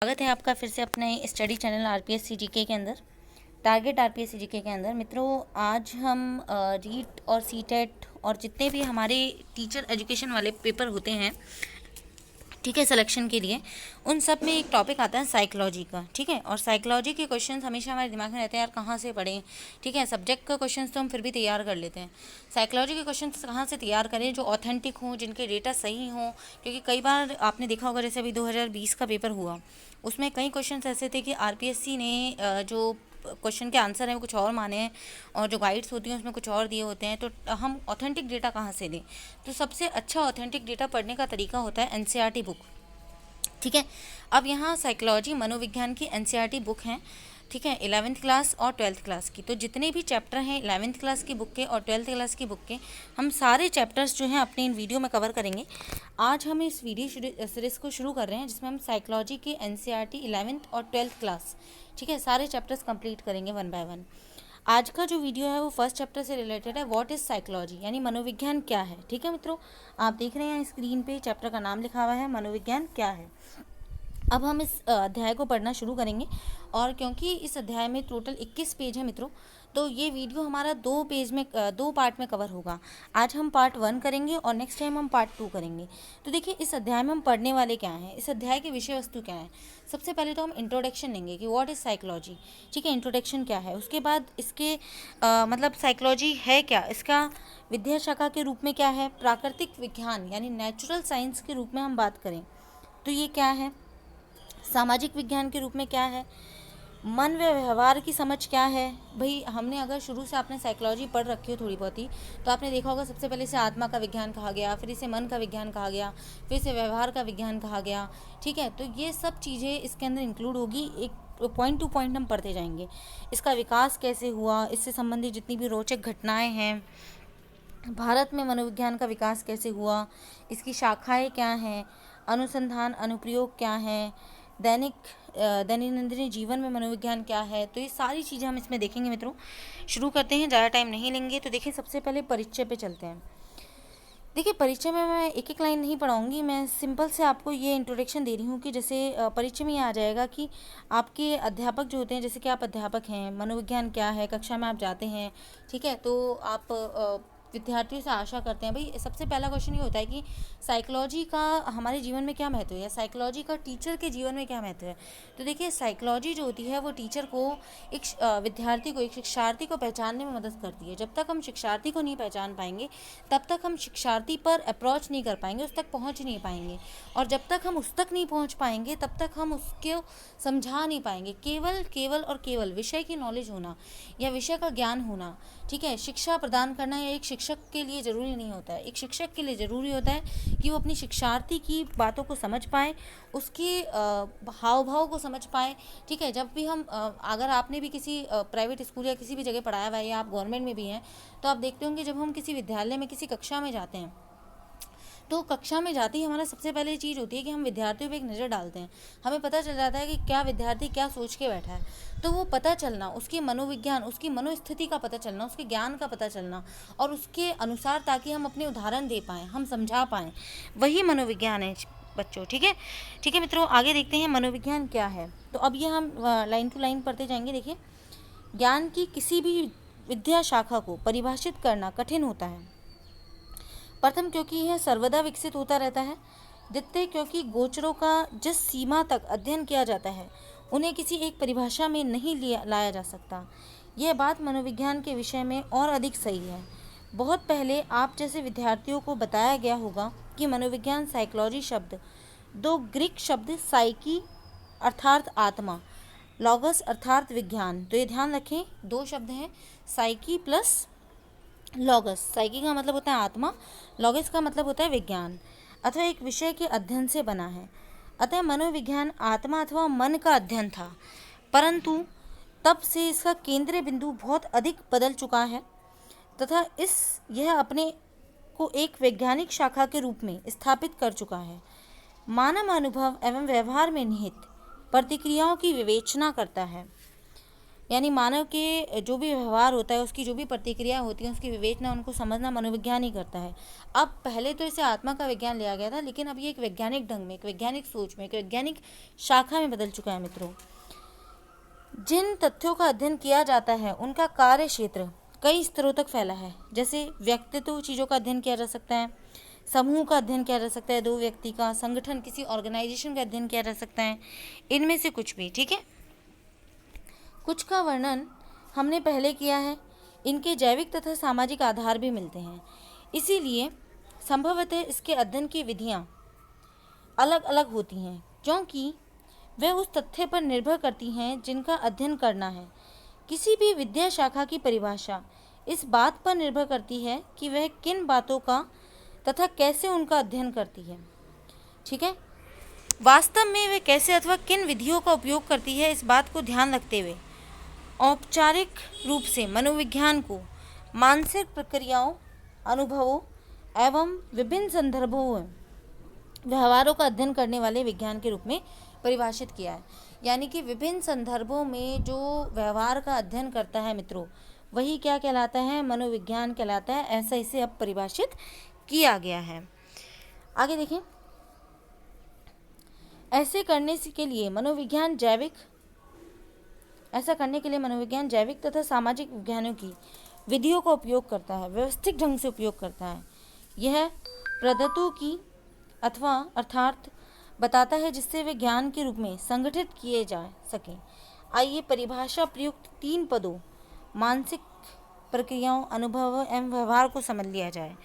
स्वागत है आपका फिर से अपने स्टडी चैनल आरपीएससी जीके के अंदर, टारगेट आरपीएससी जीके के अंदर। मित्रों, आज हम रीट और सीटेट और जितने भी हमारे टीचर एजुकेशन वाले पेपर होते हैं, ठीक है, सिलेक्शन के लिए, उन सब में एक टॉपिक आता है साइकोलॉजी का। ठीक है, और साइकोलॉजी के क्वेश्चंस हमेशा हमारे दिमाग में रहते हैं, यार कहाँ से पढ़ें। ठीक है, सब्जेक्ट का क्वेश्चंस तो हम फिर भी तैयार कर लेते हैं, साइकोलॉजी के क्वेश्चंस कहाँ से तैयार करें जो ऑथेंटिक हों, जिनके डेटा सही हों। क्योंकि कई बार आपने देखा होगा, जैसे अभी 2020 का पेपर हुआ, उसमें कई क्वेश्चंस ऐसे थे कि आरपीएससी ने जो क्वेश्चन के आंसर हैं वो कुछ और माने हैं और जो गाइड्स होती हैं उसमें कुछ और दिए होते हैं। तो हम ऑथेंटिक डेटा कहाँ से लें? तो सबसे अच्छा ऑथेंटिक डेटा पढ़ने का तरीका होता है एनसीईआरटी बुक। ठीक है, अब यहाँ साइकोलॉजी मनोविज्ञान की एनसीईआरटी बुक हैं। ठीक है, 11th क्लास और 12th क्लास की। तो जितने भी चैप्टर हैं 11th क्लास की बुक के और 12th क्लास की बुक के, हम सारे चैप्टर्स जो हैं अपने इन वीडियो में कवर करेंगे। आज हम इस वीडियो सीरीज़ को शुरू कर रहे हैं जिसमें हम साइकोलॉजी की एनसीईआरटी 11th और 12th क्लास, ठीक है, सारे चैप्टर्स कंप्लीट करेंगे वन बाय वन। आज का जो वीडियो है वो फर्स्ट चैप्टर से रिलेटेड है, व्हाट इज़ साइकोलॉजी, यानी मनोविज्ञान क्या है। ठीक है मित्रों, आप देख रहे हैं स्क्रीन पे चैप्टर का नाम लिखा हुआ है मनोविज्ञान क्या है। अब हम इस अध्याय को पढ़ना शुरू करेंगे, और क्योंकि इस अध्याय में टोटल 21 पेज है मित्रों, तो ये वीडियो हमारा दो पार्ट में कवर होगा। आज हम पार्ट 1 करेंगे और नेक्स्ट टाइम हम पार्ट 2 करेंगे। तो देखिए, इस अध्याय में हम पढ़ने वाले क्या हैं, इस अध्याय की विषय वस्तु क्या है। सबसे पहले तो हम इंट्रोडक्शन लेंगे कि व्हाट इज़ साइकोलॉजी। ठीक है, इंट्रोडक्शन क्या है, उसके बाद इसके मतलब साइकोलॉजी है क्या, इसका विद्या शाखा के रूप में क्या है, प्राकृतिक विज्ञान यानी नेचुरल साइंस के रूप में हम बात करें तो ये क्या है, सामाजिक विज्ञान के रूप में क्या है, मन व व्यवहार की समझ क्या है। भाई, हमने अगर शुरू से आपने साइकोलॉजी पढ़ रखी हो थोड़ी बहुत ही, तो आपने देखा होगा सबसे पहले इसे आत्मा का विज्ञान कहा गया, फिर इसे मन का विज्ञान कहा गया, फिर इसे व्यवहार का विज्ञान कहा गया। ठीक है, तो ये सब चीज़ें इसके अंदर इंक्लूड होगी, एक पॉइंट टू पॉइंट हम पढ़ते जाएंगे। इसका विकास कैसे हुआ, इससे संबंधित जितनी भी रोचक घटनाएँ हैं, भारत में मनोविज्ञान का विकास कैसे हुआ, इसकी शाखाएं क्या हैं, अनुसंधान अनुप्रयोग क्या है, दैनंदिन जीवन में मनोविज्ञान क्या है। तो ये सारी चीज़ें हम इसमें देखेंगे मित्रों। शुरू करते हैं, ज़्यादा टाइम नहीं लेंगे। तो देखिए, सबसे पहले परिचय पे चलते हैं। देखिए, परिचय में मैं एक एक लाइन नहीं पढ़ाऊंगी, मैं सिंपल से आपको ये इंट्रोडक्शन दे रही हूँ कि जैसे परिचय में ये आ जाएगा कि आपके अध्यापक जो होते हैं, जैसे कि आप अध्यापक हैं, मनोविज्ञान क्या है, कक्षा में आप जाते हैं। ठीक है, तो आप विद्यार्थियों से आशा करते हैं। भाई, सबसे पहला क्वेश्चन ये होता है कि साइकोलॉजी का हमारे जीवन में क्या महत्व है, साइकोलॉजी का टीचर के जीवन में क्या महत्व है। तो देखिए, साइकोलॉजी जो होती है वो टीचर को, एक विद्यार्थी को, एक शिक्षार्थी को पहचानने में मदद करती है। जब तक हम शिक्षार्थी को नहीं पहचान पाएंगे तब तक हम शिक्षार्थी पर अप्रोच नहीं कर पाएंगे, उस तक पहुंच नहीं पाएंगे, और जब तक हम उस तक नहीं पहुंच पाएंगे तब तक हम उसको समझा नहीं पाएंगे। केवल और केवल विषय की नॉलेज होना या विषय का ज्ञान होना, ठीक है, शिक्षा प्रदान करना या एक शिक्षक के लिए ज़रूरी नहीं होता है। एक शिक्षक के लिए ज़रूरी होता है कि वो अपनी शिक्षार्थी की बातों को समझ पाए, उसके हाव भाव को समझ पाए। ठीक है, जब भी हम अगर आपने भी किसी प्राइवेट स्कूल या किसी भी जगह पढ़ाया हुआ है, या आप गवर्नमेंट में भी हैं, तो आप देखते होंगे जब हम किसी विद्यालय में किसी कक्षा में जाते हैं, तो कक्षा में जाते ही हमारा सबसे पहले चीज़ होती है कि हम विद्यार्थियों पे एक नज़र डालते हैं। हमें पता चल जाता है कि क्या विद्यार्थी क्या सोच के बैठा है। तो वो पता चलना, उसकी मनोविज्ञान, उसकी मनोस्थिति का पता चलना, उसके ज्ञान का पता चलना, और उसके अनुसार ताकि हम अपने उदाहरण दे पाएँ, हम समझा पाएँ, वही मनोविज्ञान है बच्चों। ठीक है, ठीक है मित्रों, आगे देखते हैं मनोविज्ञान क्या है। तो अब ये हम लाइन टू लाइन पढ़ते जाएंगे। देखिए, ज्ञान की किसी भी विद्या शाखा को परिभाषित करना कठिन होता है। प्रथम, क्योंकि यह सर्वदा विकसित होता रहता है। द्वितीय, क्योंकि गोचरों का जिस सीमा तक अध्ययन किया जाता है उन्हें किसी एक परिभाषा में नहीं लाया जा सकता। यह बात मनोविज्ञान के विषय में और अधिक सही है। बहुत पहले आप जैसे विद्यार्थियों को बताया गया होगा कि मनोविज्ञान साइकोलॉजी शब्द दो ग्रीक शब्द साइकी अर्थात आत्मा, लॉगस अर्थात विज्ञान, तो ये ध्यान रखें, दो शब्द हैं, साइकी प्लस लॉगस। साइकी का मतलब होता है आत्मा, लॉगस का मतलब होता है विज्ञान, अथवा एक विषय के अध्ययन से बना है। अतः मनोविज्ञान आत्मा अथवा मन का अध्ययन था, परंतु तब से इसका केंद्रीय बिंदु बहुत अधिक बदल चुका है तथा यह अपने को एक वैज्ञानिक शाखा के रूप में स्थापित कर चुका है। मानव अनुभव एवं व्यवहार में निहित प्रतिक्रियाओं की विवेचना करता है। यानी मानव के जो भी व्यवहार होता है, उसकी जो भी प्रतिक्रिया होती है, उसकी विवेचना, उनको समझना मनोविज्ञान ही करता है। अब पहले तो इसे आत्मा का विज्ञान लिया गया था, लेकिन अब ये एक वैज्ञानिक ढंग में, एक वैज्ञानिक सोच में, एक वैज्ञानिक शाखा में बदल चुका है मित्रों। जिन तथ्यों का अध्ययन किया जाता है उनका कार्य क्षेत्र कई स्तरों तक फैला है। जैसे व्यक्तित्व चीज़ों का अध्ययन किया जा सकता है, समूह का अध्ययन किया जा सकता है, दो व्यक्ति का, संगठन किसी ऑर्गेनाइजेशन का अध्ययन किया जा सकता है, इनमें से कुछ भी, ठीक है। कुछ का वर्णन हमने पहले किया है। इनके जैविक तथा सामाजिक आधार भी मिलते हैं, इसीलिए संभवतः इसके अध्ययन की विधियाँ अलग अलग होती हैं, क्योंकि वह उस तथ्य पर निर्भर करती हैं जिनका अध्ययन करना है। किसी भी विद्या शाखा की परिभाषा इस बात पर निर्भर करती है कि वह किन बातों का तथा कैसे उनका अध्ययन करती है, ठीक है। वास्तव में वह कैसे अथवा किन विधियों का उपयोग करती है, इस बात को ध्यान रखते हुए औपचारिक रूप से मनोविज्ञान को मानसिक प्रक्रियाओं, अनुभवों एवं विभिन्न संदर्भों में व्यवहारों का अध्ययन करने वाले विज्ञान के रूप में परिभाषित किया है। यानी कि विभिन्न संदर्भों में जो व्यवहार का अध्ययन करता है मित्रों, वही क्या कहलाता है, मनोविज्ञान कहलाता है। ऐसा इसे अब परिभाषित किया गया है। आगे देखें, ऐसे करने के लिए मनोविज्ञान जैविक तथा सामाजिक विज्ञानों की विधियों का उपयोग करता है, व्यवस्थित ढंग से उपयोग करता है। यह पद्धतों की अर्थात बताता है जिससे वे ज्ञान के रूप में संगठित किए जा सकें। आइए परिभाषा प्रयुक्त 3 पदों मानसिक प्रक्रियाओं, अनुभव एवं व्यवहार को समझ लिया जाए।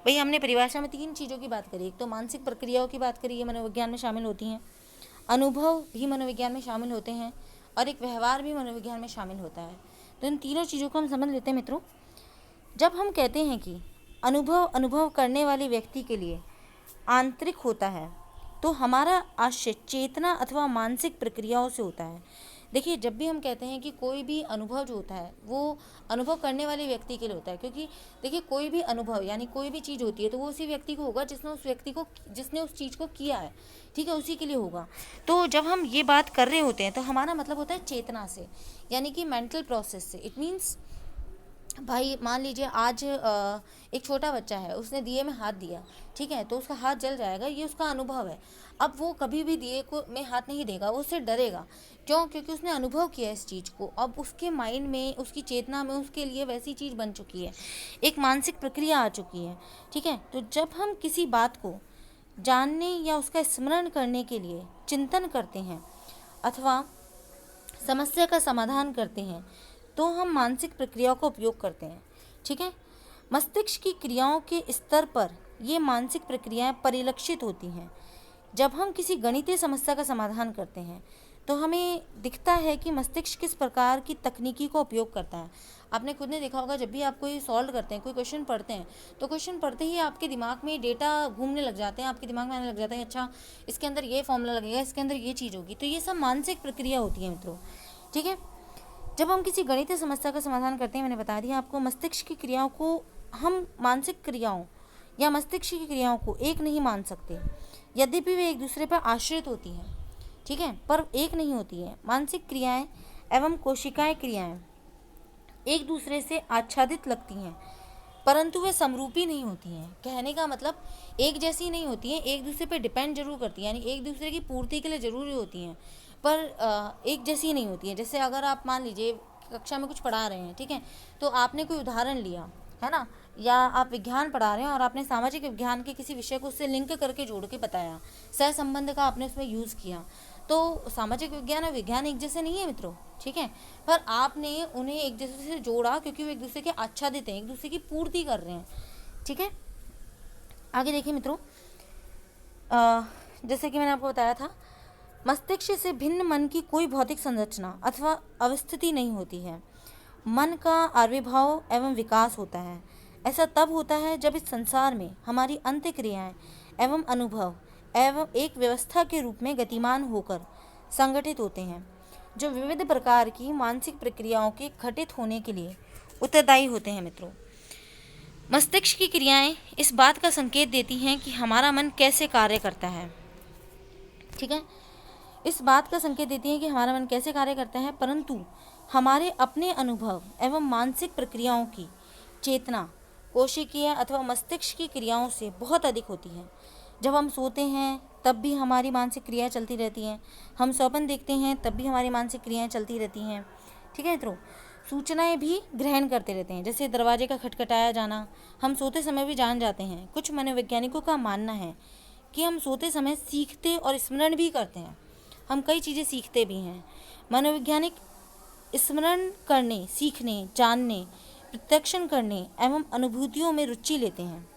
भाई हमने परिभाषा में 3 चीज़ों की बात करी। एक तो मानसिक प्रक्रियाओं की बात करी, ये मनोविज्ञान में शामिल होती हैं, अनुभव भी मनोविज्ञान में शामिल होते हैं, और एक व्यवहार भी मनोविज्ञान में शामिल होता है। तो इन तीनों चीज़ों को हम समझ लेते हैं मित्रों। जब हम कहते हैं कि अनुभव करने वाले व्यक्ति के लिए आंतरिक होता है, तो हमारा आश्रय चेतना अथवा मानसिक प्रक्रियाओं से होता है। देखिए, जब भी हम कहते हैं कि कोई भी अनुभव जो होता है वो अनुभव करने वाले व्यक्ति के लिए होता है, क्योंकि देखिए कोई भी अनुभव यानी कोई भी चीज़ होती है तो वो उसी व्यक्ति को होगा जिसने उस चीज़ को किया है, ठीक है, उसी के लिए होगा। तो जब हम ये बात कर रहे होते हैं तो हमारा मतलब होता है चेतना से, यानी कि मेंटल प्रोसेस से। इट मीन्स भाई मान लीजिए आज एक छोटा बच्चा है, उसने दिए में हाथ दिया, ठीक है, तो उसका हाथ जल जाएगा, ये उसका अनुभव है। अब वो कभी भी दिए को में हाथ नहीं देगा, वो उससे डरेगा। क्यों? क्योंकि उसने अनुभव किया इस चीज़ को। अब उसके माइंड में, उसकी चेतना में उसके लिए वैसी चीज़ बन चुकी है, एक मानसिक प्रक्रिया आ चुकी है, ठीक है। तो जब हम किसी बात को जानने या उसका स्मरण करने के लिए चिंतन करते हैं अथवा समस्या का समाधान करते हैं, तो हम मानसिक प्रक्रियाओं का उपयोग करते हैं, ठीक है। मस्तिष्क की क्रियाओं के स्तर पर ये मानसिक प्रक्रियाएं परिलक्षित होती हैं। जब हम किसी गणितीय समस्या का समाधान करते हैं तो हमें दिखता है कि मस्तिष्क किस प्रकार की तकनीकी का उपयोग करता है। आपने खुद ने देखा होगा, जब भी आप कोई सॉल्व करते हैं, कोई क्वेश्चन पढ़ते हैं, तो क्वेश्चन पढ़ते ही आपके दिमाग में डेटा घूमने लग जाते हैं, आपके दिमाग में आने लग जाता है, अच्छा इसके अंदर ये फॉर्मूला लगेगा, इसके अंदर ये चीज़ होगी। तो ये सब मानसिक प्रक्रिया होती है मित्रों, ठीक है। जब हम किसी गणितीय समस्या का समाधान करते हैं, मैंने बता दिया आपको, मस्तिष्क की क्रियाओं को हम मानसिक क्रियाओं या मस्तिष्क की क्रियाओं को एक नहीं मान सकते, यद्यपि वे एक दूसरे पर आश्रित होती हैं, ठीक है, पर एक नहीं होती है। मानसिक क्रियाएं एवं कोशिकाएं क्रियाएं एक दूसरे से आच्छादित लगती हैं, परंतु वे समरूपी नहीं होती हैं। कहने का मतलब एक जैसी नहीं होती हैं, एक दूसरे पर डिपेंड जरूर करती हैं, यानी एक दूसरे की पूर्ति के लिए ज़रूरी होती हैं, पर एक जैसी नहीं होती है। जैसे अगर आप मान लीजिए कक्षा में कुछ पढ़ा रहे हैं, ठीक है, तो आपने कोई उदाहरण लिया है ना, या आप विज्ञान पढ़ा रहे हैं और आपने सामाजिक विज्ञान के किसी विषय को उससे लिंक करके जोड़ के बताया, सहसंबंध का आपने उसमें यूज़ किया, तो सामाजिक विज्ञान और विज्ञान एक जैसे नहीं है मित्रों, ठीक है, पर आपने उन्हें एक दूसरे से जोड़ा क्योंकि वो एक दूसरे के आच्छादित हैं, एक दूसरे की पूर्ति कर रहे हैं, ठीक है। आगे देखिए मित्रों, जैसे कि मैंने आपको बताया था, मस्तिष्क से भिन्न मन की कोई भौतिक संरचना अथवा अवस्थिति नहीं होती है। मन का आविर्भाव एवं विकास होता है। ऐसा तब होता है जब इस संसार में हमारी अंतःक्रियाएं एवं अनुभव एवं एक व्यवस्था के रूप में गतिमान होकर संगठित होते हैं, जो विविध प्रकार की मानसिक प्रक्रियाओं के घटित होने के लिए उत्तरदायी होते हैं मित्रों। मस्तिष्क की क्रियाएं इस बात का संकेत देती हैं कि हमारा मन कैसे कार्य करता है, ठीक है। इस बात का संकेत देती हैं कि हमारा मन कैसे कार्य करता है, परंतु हमारे अपने अनुभव एवं मानसिक प्रक्रियाओं की चेतना कोशिकीय अथवा मस्तिष्क की क्रियाओं से बहुत अधिक होती है। जब हम सोते हैं तब भी हमारी मानसिक क्रियाएं चलती रहती हैं, हम स्वप्न देखते हैं तब भी हमारी मानसिक क्रियाएं चलती रहती हैं। ठीक है मित्रों, सूचनाएं भी ग्रहण करते रहते हैं, जैसे दरवाजे का खटखटाया जाना हम सोते समय भी जान जाते हैं। कुछ मनोवैज्ञानिकों का मानना है कि हम सोते समय सीखते और स्मरण भी करते हैं, हम कई चीज़ें सीखते भी हैं। मनोवैज्ञानिक स्मरण करने, सीखने, जानने, प्रत्यक्षण करने एवं अनुभूतियों में रुचि लेते हैं।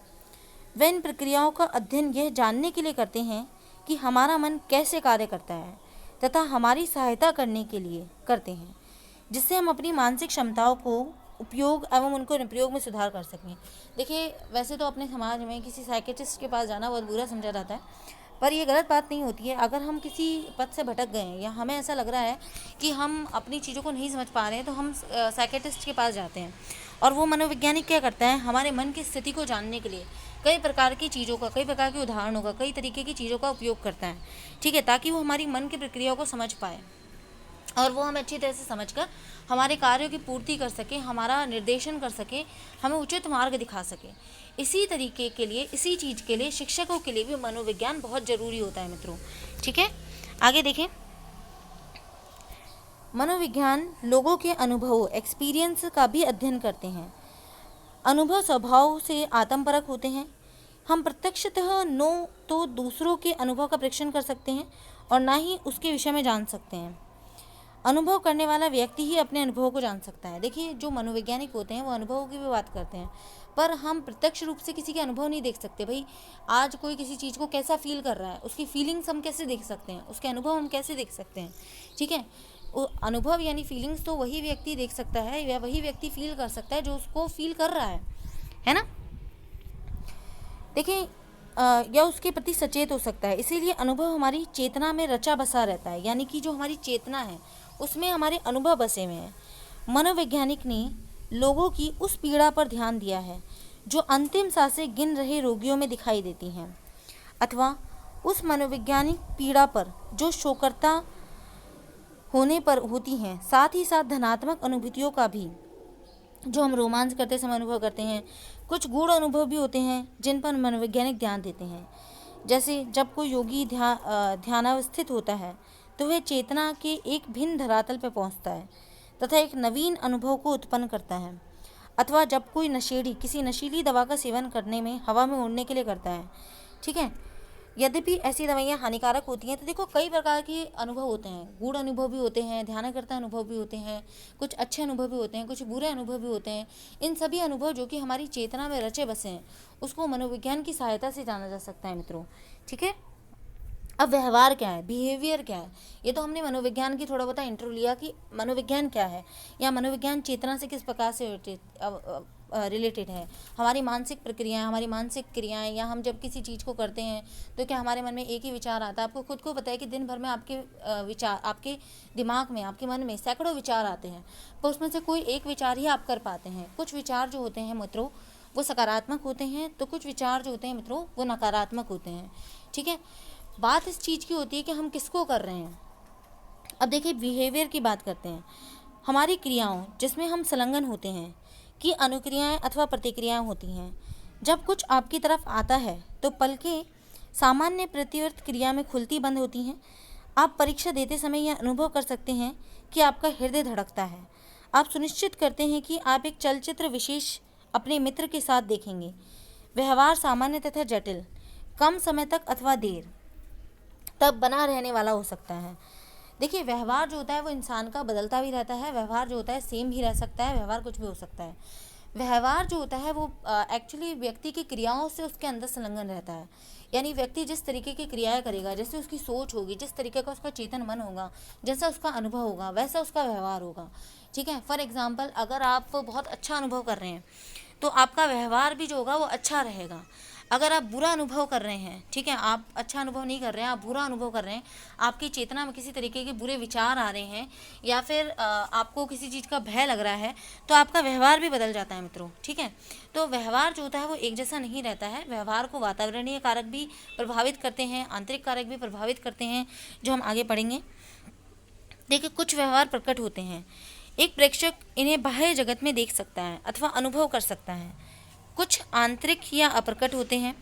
वे इन प्रक्रियाओं का अध्ययन यह जानने के लिए करते हैं कि हमारा मन कैसे कार्य करता है तथा हमारी सहायता करने के लिए करते हैं, जिससे हम अपनी मानसिक क्षमताओं को उपयोग एवं उनको अनुप्रयोग में सुधार कर सकें। देखिए, वैसे तो अपने समाज में किसी साइकेट्रिस्ट के पास जाना बहुत बुरा समझा जाता है, पर ये गलत बात नहीं होती है। अगर हम किसी पथ से भटक गए हैं या हमें ऐसा लग रहा है कि हम अपनी चीज़ों को नहीं समझ पा रहे हैं, तो हम साइकेट्रिस्ट के पास जाते हैं। और वो मनोवैज्ञानिक क्या करता है, हमारे मन की स्थिति को जानने के लिए कई प्रकार की चीज़ों का, कई प्रकार के उदाहरणों का, कई तरीके की चीज़ों का उपयोग करता है। ठीक है, ताकि वो हमारी मन की प्रक्रियाओं को समझ पाए और वो हमें अच्छी तरह से समझकर हमारे कार्यों की पूर्ति कर सके, हमारा निर्देशन कर सके, हमें उचित मार्ग दिखा सके। इसी तरीके के लिए, इसी चीज़ के लिए शिक्षकों के लिए भी मनोविज्ञान बहुत ज़रूरी होता है मित्रों। ठीक है, आगे देखें। मनोविज्ञान लोगों के अनुभवों, एक्सपीरियंस का भी अध्ययन करते हैं। अनुभव स्वभाव से आत्मपरक होते हैं। हम प्रत्यक्षतः न तो दूसरों के अनुभव का परीक्षण कर सकते हैं और ना ही उसके विषय में जान सकते हैं। अनुभव करने वाला व्यक्ति ही अपने अनुभवों को जान सकता है। देखिए, जो मनोवैज्ञानिक होते हैं वो अनुभवों की भी बात करते हैं, पर हम प्रत्यक्ष रूप से किसी के अनुभव नहीं देख सकते। भाई, आज कोई किसी चीज़ को कैसा फील कर रहा है, उसकी फीलिंग्स हम कैसे देख सकते हैं, उसके अनुभव हम कैसे देख सकते हैं। ठीक है, अनुभव यानी फीलिंग्स तो वही व्यक्ति देख सकता है या वही व्यक्ति फील कर सकता है जो उसको फील कर रहा है ना। देखिए, या उसके प्रति सचेत हो सकता है। इसीलिए अनुभव हमारी चेतना में रचा बसा रहता है, यानी कि जो हमारी चेतना है उसमें हमारे अनुभव बसे हुए हैं। मनोवैज्ञानिक ने लोगों की उस पीड़ा पर ध्यान दिया है जो अंतिम सांसें गिन रहे रोगियों में दिखाई देती हैं, अथवा उस मनोवैज्ञानिक पीड़ा पर जो शोकर्ता होने पर होती हैं। साथ ही साथ धनात्मक अनुभूतियों का भी, जो हम रोमांच करते समय अनुभव करते हैं। कुछ गूढ़ अनुभव भी होते हैं जिन पर मनोवैज्ञानिक ध्यान देते हैं। जैसे जब कोई योगी ध्यानावस्थित होता है तो वह चेतना के एक भिन्न धरातल पर पहुंचता है तथा एक नवीन अनुभव को उत्पन्न करता है। अथवा जब कोई नशेड़ी किसी नशीली दवा का सेवन करने में, हवा में उड़ने के लिए करता है। ठीक है, यद्यपि ऐसी दवाइयाँ हानिकारक होती हैं, तो देखो कई प्रकार के अनुभव होते हैं। गूढ़ अनुभव भी होते हैं, ध्यानकर्ता अनुभव भी होते हैं, कुछ अच्छे अनुभव भी होते हैं, कुछ बुरे अनुभव भी होते हैं। इन सभी अनुभव जो कि हमारी चेतना में रचे बसे हैं, उसको मनोविज्ञान की सहायता से जाना जा सकता है मित्रों। ठीक है, अब व्यवहार क्या है, बिहेवियर क्या है, ये तो हमने मनोविज्ञान की थोड़ा बहुत इंट्रो लिया कि मनोविज्ञान क्या है या मनोविज्ञान चेतना से किस प्रकार से रिलेटेड है। हमारी मानसिक प्रक्रियाएं, हमारी मानसिक क्रियाएं, या हम जब किसी चीज़ को करते हैं तो क्या हमारे मन में एक ही विचार आता है। आपको खुद को पता है कि दिन भर में आपके विचार, आपके दिमाग में, आपके मन में सैकड़ों विचार आते हैं, पर उसमें से कोई एक विचार ही आप कर पाते हैं। कुछ विचार जो होते हैं मित्रों वो सकारात्मक होते हैं, तो कुछ विचार जो होते हैं मित्रों वो नकारात्मक होते हैं। ठीक है, बात इस चीज़ की होती है कि हम किसको कर रहे हैं। अब देखिए, बिहेवियर की बात करते हैं। हमारी क्रियाओं जिसमें हम संलग्न होते हैं की अनुक्रियाएं अथवा प्रतिक्रियाएं होती हैं। जब कुछ आपकी तरफ आता है तो पलकें सामान्य प्रतिवर्त क्रिया में खुलती बंद होती हैं। आप परीक्षा देते समय यह अनुभव कर सकते हैं कि आपका हृदय धड़कता है। आप सुनिश्चित करते हैं कि आप एक चलचित्र विशेष अपने मित्र के साथ देखेंगे। व्यवहार सामान्य तथा जटिल, कम समय तक अथवा देर तब बना रहने वाला हो सकता है। देखिए, व्यवहार जो होता है वो इंसान का बदलता भी रहता है। व्यवहार जो होता है सेम भी रह सकता है, व्यवहार कुछ भी हो सकता है। व्यवहार जो होता है वो एक्चुअली व्यक्ति की क्रियाओं से उसके अंदर संलग्न रहता है। यानी व्यक्ति जिस तरीके की क्रियाएं करेगा, जैसे उसकी सोच होगी, जिस तरीके का उसका चेतन मन होगा, जैसा उसका अनुभव होगा, वैसा उसका व्यवहार होगा। ठीक है, फॉर एग्जाम्पल, अगर आप बहुत अच्छा अनुभव कर रहे हैं तो आपका व्यवहार भी जो होगा वो अच्छा रहेगा। अगर आप बुरा अनुभव कर रहे हैं, ठीक है, आप अच्छा अनुभव नहीं कर रहे हैं, आप बुरा अनुभव कर रहे हैं, आपकी चेतना में किसी तरीके के बुरे विचार आ रहे हैं, या फिर आपको किसी चीज़ का भय लग रहा है, तो आपका व्यवहार भी बदल जाता है मित्रों, ठीक है। तो व्यवहार जो होता है वो एक जैसा नहीं रहता है। व्यवहार को वातावरणीय कारक भी प्रभावित करते हैं, आंतरिक कारक भी प्रभावित करते हैं, जो हम आगे पढ़ेंगे। देखिए, कुछ व्यवहार प्रकट होते हैं, एक प्रेक्षक इन्हें बाह्य जगत में देख सकता है अथवा अनुभव कर सकता है। कुछ आंतरिक या अप्रकट होते हैं।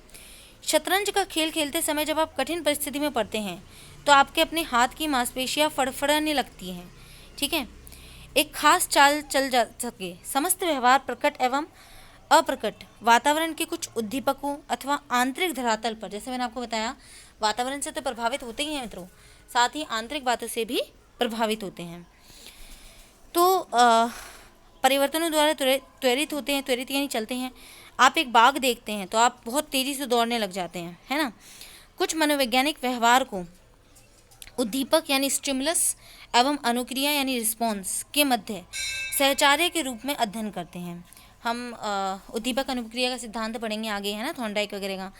शतरंज का खेल खेलते समय जब आप कठिन परिस्थिति में पड़ते हैं तो आपके अपने हाथ की मांसपेशियां फड़फड़ाने लगती हैं, ठीक है। एक खास चाल चल जा सके। समस्त व्यवहार प्रकट एवं अप्रकट वातावरण के कुछ उद्दीपकों अथवा आंतरिक धरातल पर, जैसे मैंने आपको बताया, वातावरण से तो प्रभावित होते ही हैं मित्रों, साथ ही आंतरिक बातों से भी प्रभावित होते हैं। तो परिवर्तनों द्वारा त्वरित होते हैं, त्वरित यानी चलते हैं। आप एक बाघ देखते हैं तो आप बहुत तेज़ी से दौड़ने लग जाते हैं, है ना। कुछ मनोवैज्ञानिक व्यवहार को उद्दीपक यानी स्टिमुलस एवं अनुक्रिया यानी रिस्पॉन्स के मध्य सहचार्य के रूप में अध्ययन करते हैं। हम उद्दीपक अनुक्रिया का सिद्धांत पढ़ेंगे आगे, है ना, थॉर्नडाइक वगैरह का।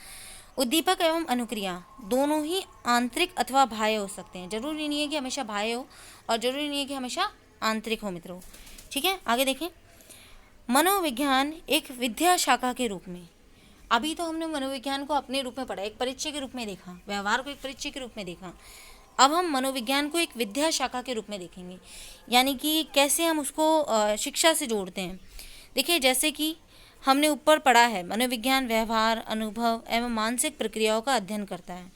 उद्दीपक एवं अनुक्रिया दोनों ही आंतरिक अथवा बाह्य हो सकते हैं। जरूरी नहीं है कि हमेशा बाह्य हो और जरूरी नहीं है कि हमेशा आंतरिक हो मित्रों, ठीक है। आगे देखें, मनोविज्ञान एक विद्या शाखा के रूप में। अभी तो हमने मनोविज्ञान को अपने रूप में पढ़ा, एक परिचय के रूप में देखा, व्यवहार को एक परिचय के रूप में देखा। अब हम मनोविज्ञान को एक विद्या शाखा के रूप में देखेंगे, यानी कि कैसे हम उसको शिक्षा से जोड़ते हैं। देखिए, जैसे कि हमने ऊपर पढ़ा है, मनोविज्ञान व्यवहार, अनुभव एवं मानसिक प्रक्रियाओं का अध्ययन करता है।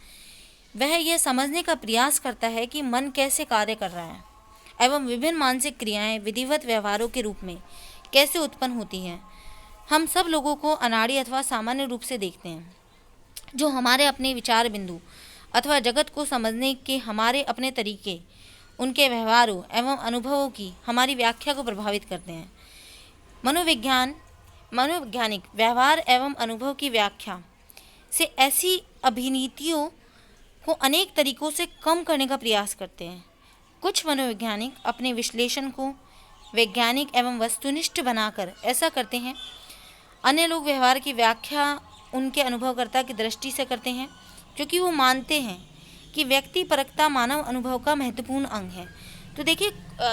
वह यह समझने का प्रयास करता है कि मन कैसे कार्य कर रहा है एवं विभिन्न मानसिक क्रियाएं विधिवत व्यवहारों के रूप में कैसे उत्पन्न होती हैं। हम सब लोगों को अनाड़ी अथवा सामान्य रूप से देखते हैं, जो हमारे अपने विचार बिंदु अथवा जगत को समझने के हमारे अपने तरीके, उनके व्यवहारों एवं अनुभवों की हमारी व्याख्या को प्रभावित करते हैं। मनोवैज्ञानिक व्यवहार एवं अनुभव की व्याख्या से ऐसी अभिनीतियों को अनेक तरीकों से कम करने का प्रयास करते हैं। कुछ मनोवैज्ञानिक अपने विश्लेषण को वैज्ञानिक एवं वस्तुनिष्ठ बनाकर ऐसा करते हैं। अन्य लोग व्यवहार की व्याख्या उनके अनुभवकर्ता की दृष्टि से करते हैं, क्योंकि वो मानते हैं कि व्यक्तिपरकता मानव अनुभव का महत्वपूर्ण अंग है। तो देखिए,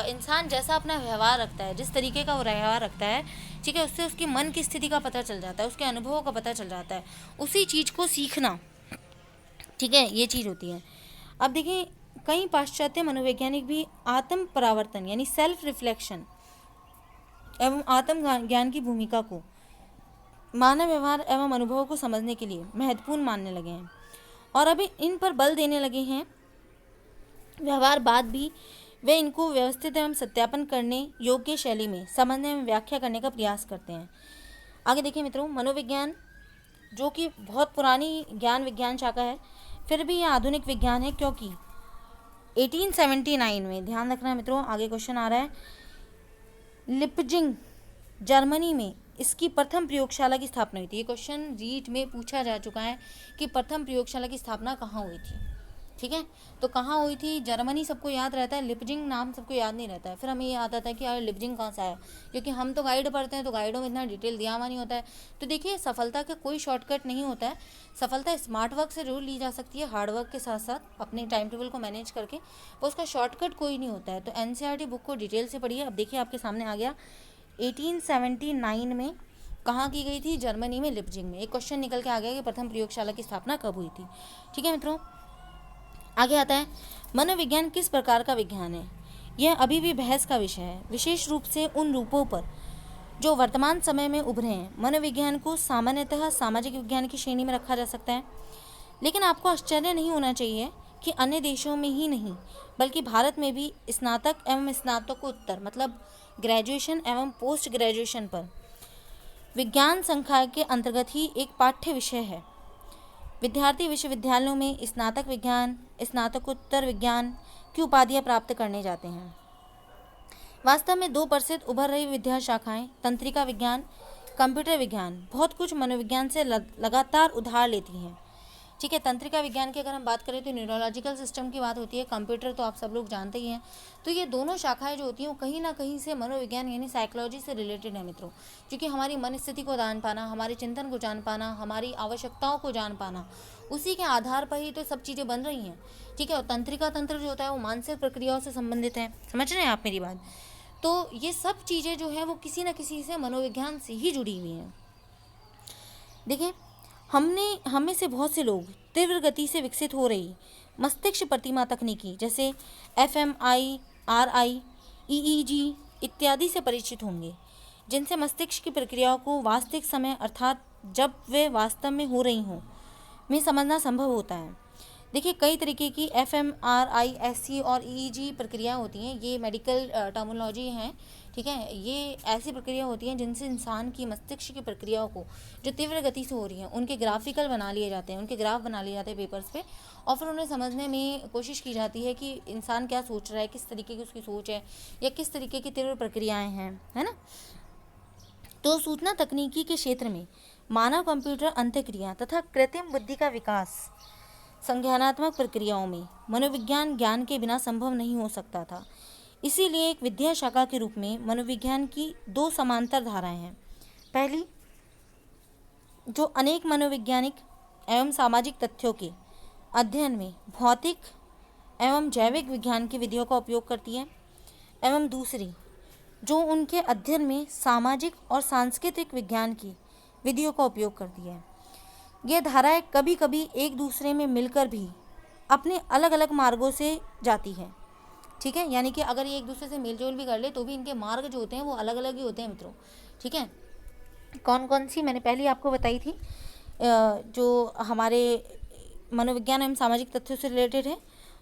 इंसान जैसा अपना व्यवहार रखता है, जिस तरीके का वो व्यवहार रखता है, ठीक है, उससे उसकी मन की स्थिति का पता चल जाता है, उसके अनुभवों का पता चल जाता है। उसी चीज़ को सीखना, ठीक है, ये चीज़ होती है। अब देखिए, कई पाश्चात्य मनोवैज्ञानिक भी आत्म परावर्तन यानी सेल्फ रिफ्लेक्शन एवं आत्म ज्ञान की भूमिका को मानव व्यवहार एवं अनुभवों को समझने के लिए महत्वपूर्ण मानने लगे हैं, और अभी इन पर बल देने लगे हैं। व्यवहार बाद भी वे इनको व्यवस्थित एवं सत्यापन करने योग्य शैली में समझने एवं व्याख्या करने का प्रयास करते हैं। आगे देखिए मित्रों, मनोविज्ञान जो कि बहुत पुरानी ज्ञान विज्ञान शाखा है, फिर भी यह आधुनिक विज्ञान है, क्योंकि 1879 में, ध्यान रखना है मित्रों, आगे क्वेश्चन आ रहा है, लिपजिंग जर्मनी में इसकी प्रथम प्रयोगशाला की स्थापना हुई थी। ये क्वेश्चन रीट में पूछा जा चुका है कि प्रथम प्रयोगशाला की स्थापना कहाँ हुई थी, ठीक है। तो कहाँ हुई थी, जर्मनी सबको याद रहता है, लिपजिंग नाम सबको याद नहीं रहता है। फिर हमें ये आता था कि यार लिपजिंग कहाँ से आया, क्योंकि हम तो गाइड पढ़ते हैं तो गाइडों में इतना डिटेल दिया हुआ नहीं होता है। तो देखिए, सफलता का कोई शॉर्टकट नहीं होता है। सफलता स्मार्ट वर्क से जरूर ली जा सकती है, हार्ड वर्क के साथ साथ अपने टाइम टेबल को मैनेज करके, पर उसका शॉर्टकट कोई नहीं होता है। तो NCERT बुक को डिटेल से पढ़िए। अब देखिए, आपके सामने आ गया 1879 में कहाँ की गई थी, जर्मनी में, लिपजिंग में। एक क्वेश्चन निकल के आ गया कि प्रथम प्रयोगशाला की स्थापना कब हुई थी, ठीक है मित्रों। आगे आता है, मनोविज्ञान किस प्रकार का विज्ञान है। यह अभी भी बहस का विषय है, विशेष रूप से उन रूपों पर जो वर्तमान समय में उभरे हैं। मनोविज्ञान को सामान्यतः सामाजिक विज्ञान की श्रेणी में रखा जा सकता है, लेकिन आपको आश्चर्य नहीं होना चाहिए कि अन्य देशों में ही नहीं बल्कि भारत में भी स्नातक एवं स्नातकोत्तर मतलब ग्रेजुएशन एवं पोस्ट ग्रेजुएशन पर विज्ञान संकाय के अंतर्गत ही एक पाठ्य विषय है। विद्यार्थी विश्वविद्यालयों में स्नातक विज्ञान, स्नातकोत्तर विज्ञान की उपाधियां प्राप्त करने जाते हैं। वास्तव में 2 प्रसिद्ध उभर रही विद्या शाखाएं तंत्रिका विज्ञान, कंप्यूटर विज्ञान बहुत कुछ मनोविज्ञान से लगातार उधार लेती हैं। ठीक है। तंत्रिका विज्ञान की अगर हम बात करें तो न्यूरोलॉजिकल सिस्टम की बात होती है, कंप्यूटर तो आप सब लोग जानते ही हैं। तो ये दोनों शाखाएं जो होती हैं वो कहीं ना कहीं से मनोविज्ञान यानी साइकोलॉजी से रिलेटेड है मित्रों, क्योंकि हमारी मन स्थिति को जान पाना, हमारे चिंतन को जान पाना, हमारी आवश्यकताओं को जान पाना, उसी के आधार पर ही तो सब चीज़ें बन रही हैं। ठीक है। और तंत्रिका तंत्र जो होता है वो मानसिक प्रक्रियाओं से संबंधित है, समझ रहे हैं आप मेरी बात। तो ये सब चीज़ें जो है वो किसी न किसी से मनोविज्ञान से ही जुड़ी हुई हैं। देखिए, हम में से बहुत से लोग तीव्र गति से विकसित हो रही मस्तिष्क प्रतिमा तकनीकी जैसे एफएमआई, आरआई, ईईजी इत्यादि से परिचित होंगे, जिनसे मस्तिष्क की प्रक्रियाओं को वास्तविक समय अर्थात जब वे वास्तव में हो रही हों में समझना संभव होता है। देखिए, कई तरीके की एफएमआरआई, और ईईजी प्रक्रियाएं होती हैं, ये मेडिकल टर्मिनोलॉजी हैं। ठीक है। ये ऐसी प्रक्रिया होती हैं जिनसे इंसान की मस्तिष्क की प्रक्रियाओं को जो तीव्र गति से हो रही हैं उनके ग्राफिकल बना लिए जाते हैं, उनके ग्राफ बना लिए जाते हैं पेपर्स पे, और फिर उन्हें समझने में कोशिश की जाती है कि इंसान क्या सोच रहा है, किस तरीके की उसकी सोच है, या किस तरीके की तीव्र प्रक्रियाएँ हैं, है ना। तो सूचना तकनीकी के क्षेत्र में मानव कंप्यूटर अंतःक्रिया तथा कृत्रिम बुद्धि का विकास संज्ञानात्मक प्रक्रियाओं में मनोविज्ञान ज्ञान के बिना संभव नहीं हो सकता था। इसीलिए एक विद्या शाखा के रूप में मनोविज्ञान की दो समांतर धाराएं हैं। पहली, जो अनेक मनोवैज्ञानिक एवं सामाजिक तथ्यों के अध्ययन में भौतिक एवं जैविक विज्ञान की विधियों का उपयोग करती है, एवं दूसरी, जो उनके अध्ययन में सामाजिक और सांस्कृतिक विज्ञान की विधियों का उपयोग करती है। ये धाराएं कभी कभी एक दूसरे में मिलकर भी अपने अलग अलग मार्गों से जाती है। ठीक है। यानी कि अगर ये एक दूसरे से मेलजोल भी कर ले तो भी इनके मार्ग जो होते हैं वो अलग अलग ही होते हैं मित्रों। ठीक है। कौन कौन सी मैंने पहले आपको बताई थी, जो हमारे मनोविज्ञान एवं सामाजिक तथ्यों से रिलेटेड है,